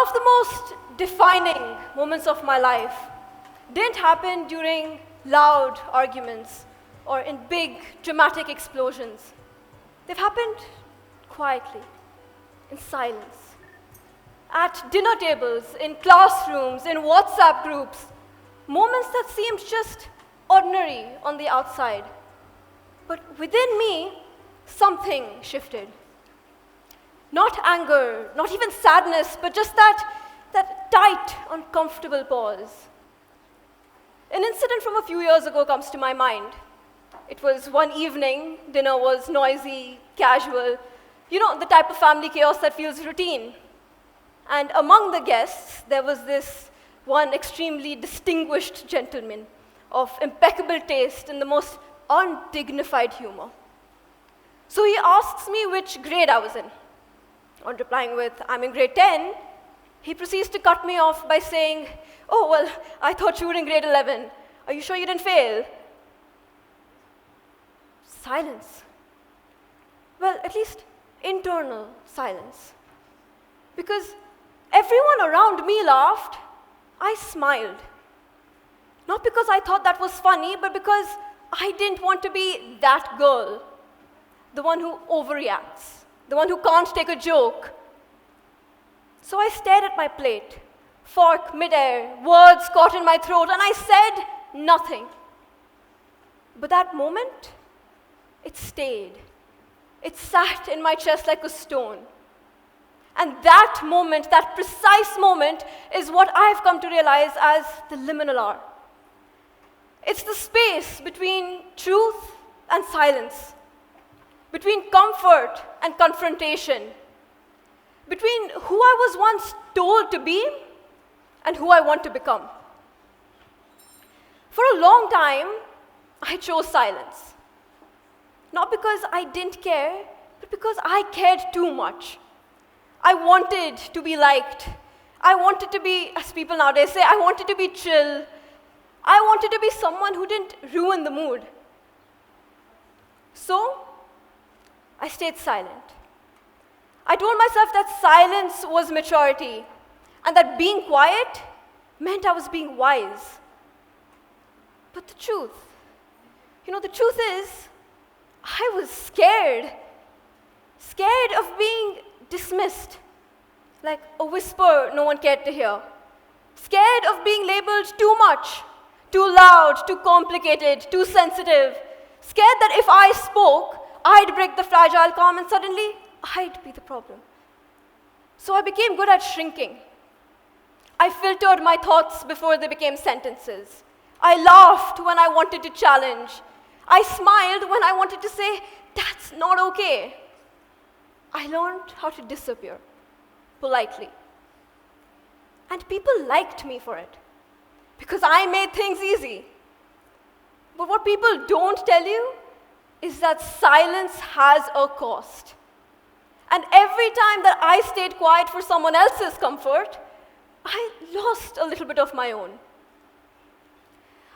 of the most defining moments of my life didn't happen during loud arguments or in big dramatic explosions. They've happened quietly, in silence, at dinner tables, in classrooms, in WhatsApp groups, moments that seemed just ordinary on the outside. But within me, something shifted. Not anger, not even sadness, but just that tight, uncomfortable pause. An incident from a few years ago comes to my mind. It was one evening, dinner was noisy, casual, the type of family chaos that feels routine. And among the guests, there was this one extremely distinguished gentleman of impeccable taste and the most undignified humor. So he asks me which grade I was in. On replying with, "I'm in grade 10, he proceeds to cut me off by saying, "Oh, well, I thought you were in grade 11. Are you sure you didn't fail?" Silence. Well, at least internal silence. Because everyone around me laughed, I smiled. Not because I thought that was funny, but because I didn't want to be that girl, the one who overreacts, the one who can't take a joke. So I stared at my plate, fork midair, words caught in my throat, and I said nothing. But that moment, it stayed. It sat in my chest like a stone. And that moment, that precise moment, is what I've come to realize as the liminal hour. It's the space between truth and silence, between comfort and confrontation, between who I was once told to be and who I want to become. For a long time, I chose silence. Not because I didn't care, but because I cared too much. I wanted to be liked. I wanted to be, as people nowadays say, I wanted to be chill. I wanted to be someone who didn't ruin the mood. So, I stayed silent. I told myself that silence was maturity, and that being quiet meant I was being wise. But the truth is, I was scared. Scared of being dismissed, like a whisper no one cared to hear. Scared of being labeled too much, too loud, too complicated, too sensitive. Scared that if I spoke, I'd break the fragile calm and suddenly I'd be the problem. So I became good at shrinking. I filtered my thoughts before they became sentences. I laughed when I wanted to challenge. I smiled when I wanted to say, "That's not okay." I learned how to disappear, politely. And people liked me for it, because I made things easy. But what people don't tell you is that silence has a cost. And every time that I stayed quiet for someone else's comfort, I lost a little bit of my own.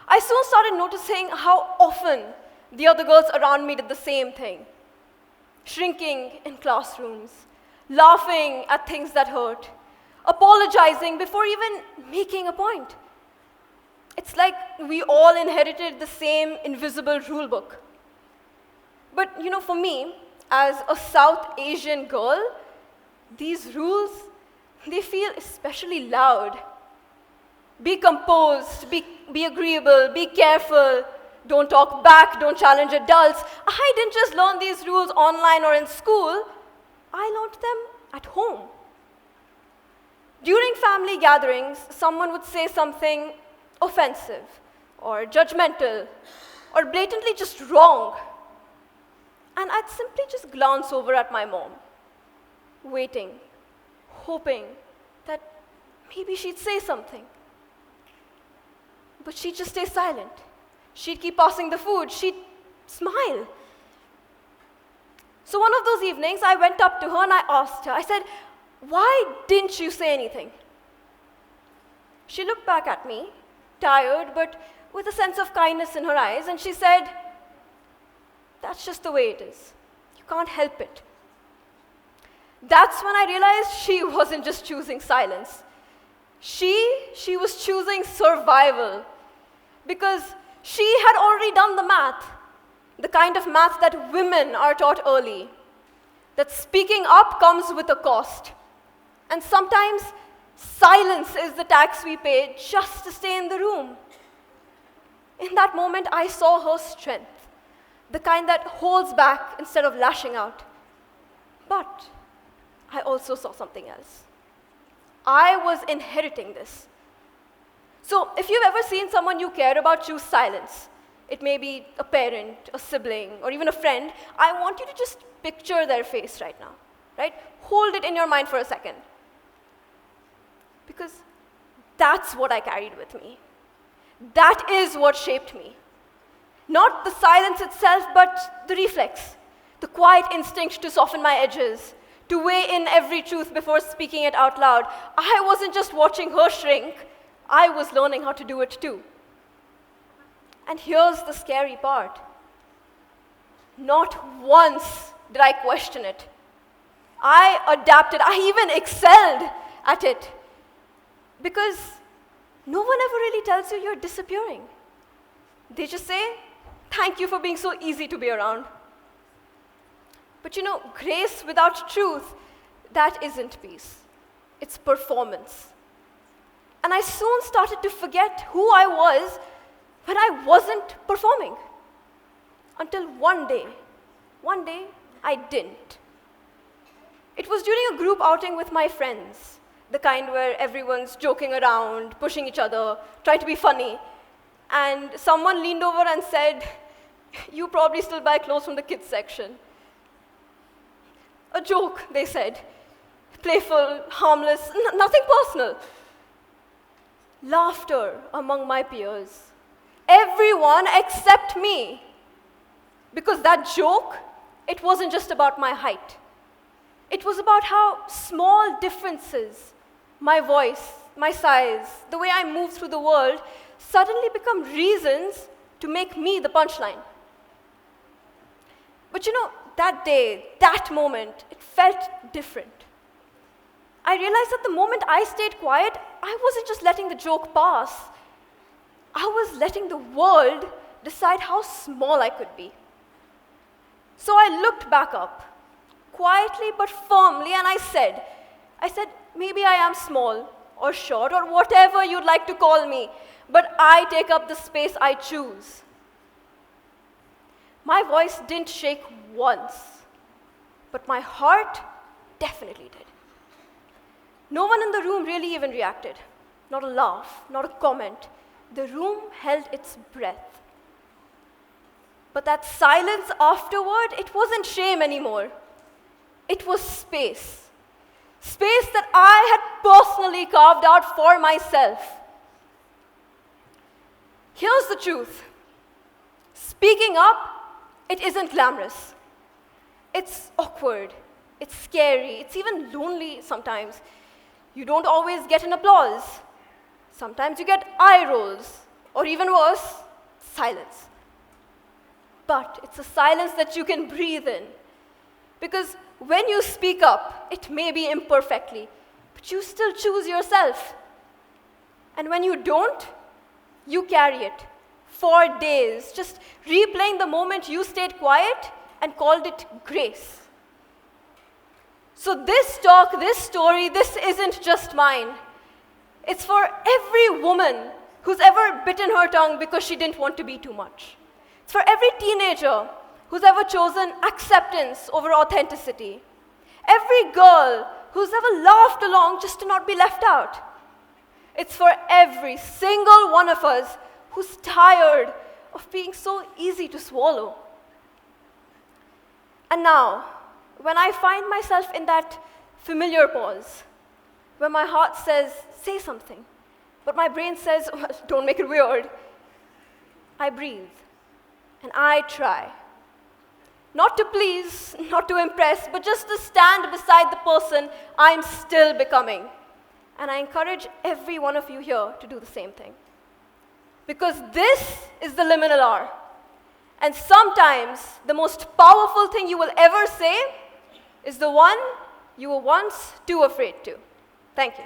I soon started noticing how often the other girls around me did the same thing. Shrinking in classrooms, laughing at things that hurt, apologizing before even making a point. It's like we all inherited the same invisible rule book. But for me, as a South Asian girl, these rules, they feel especially loud. Be composed, be agreeable, be careful, don't talk back, don't challenge adults. I didn't just learn these rules online or in school, I learned them at home. During family gatherings, someone would say something offensive or judgmental or blatantly just wrong. And I'd simply just glance over at my mom, waiting, hoping that maybe she'd say something. But she'd just stay silent. She'd keep passing the food. She'd smile. So one of those evenings, I went up to her and I asked her, I said, "Why didn't you say anything?" She looked back at me, tired, but with a sense of kindness in her eyes, and she said, "That's just the way it is. You can't help it." That's when I realized she wasn't just choosing silence. She was choosing survival. Because she had already done the math, the kind of math that women are taught early, that speaking up comes with a cost. And sometimes silence is the tax we pay just to stay in the room. In that moment, I saw her strength, the kind that holds back instead of lashing out. But I also saw something else. I was inheriting this. So if you've ever seen someone you care about choose silence, it may be a parent, a sibling, or even a friend, I want you to just picture their face right now, right? Hold it in your mind for a second. Because that's what I carried with me. That is what shaped me. Not the silence itself, but the reflex, the quiet instinct to soften my edges, to weigh in every truth before speaking it out loud. I wasn't just watching her shrink, I was learning how to do it too. And here's the scary part. Not once did I question it. I adapted, I even excelled at it. Because no one ever really tells you you're disappearing. They just say, thank you for being so easy to be around. But you know, grace without truth, that isn't peace. It's performance. And I soon started to forget who I was when I wasn't performing. Until one day I didn't. It was during a group outing with my friends, the kind where everyone's joking around, pushing each other, trying to be funny. And someone leaned over and said, "You probably still buy clothes from the kids section." A joke, they said. Playful, harmless, nothing personal. Laughter among my peers. Everyone except me. Because that joke, it wasn't just about my height. It was about how small differences, my voice, my size, the way I move through the world, suddenly become reasons to make me the punchline. But you know, that day, that moment, it felt different. I realized that the moment I stayed quiet, I wasn't just letting the joke pass. I was letting the world decide how small I could be. So I looked back up, quietly but firmly, and I said, maybe I am small or short or whatever you'd like to call me, but I take up the space I choose. My voice didn't shake once, but my heart definitely did. No one in the room really even reacted. Not a laugh, not a comment. The room held its breath. But that silence afterward, it wasn't shame anymore. It was space. Space that I had personally carved out for myself. Here's the truth. Speaking up, it isn't glamorous. It's awkward. It's scary. It's even lonely sometimes. You don't always get an applause. Sometimes you get eye rolls, or even worse, silence. But it's a silence that you can breathe in. Because when you speak up, it may be imperfectly, but you still choose yourself. And when you don't, you carry it for days, just replaying the moment you stayed quiet and called it grace. So this talk, this story, this isn't just mine. It's for every woman who's ever bitten her tongue because she didn't want to be too much. It's for every teenager who's ever chosen acceptance over authenticity. Every girl who's ever laughed along just to not be left out. It's for every single one of us who's tired of being so easy to swallow. And now, when I find myself in that familiar pause, where my heart says, say something, but my brain says, well, don't make it weird, I breathe, and I try. Not to please, not to impress, but just to stand beside the person I'm still becoming. And I encourage every one of you here to do the same thing. Because this is the liminal hour. And sometimes the most powerful thing you will ever say is the one you were once too afraid to. Thank you.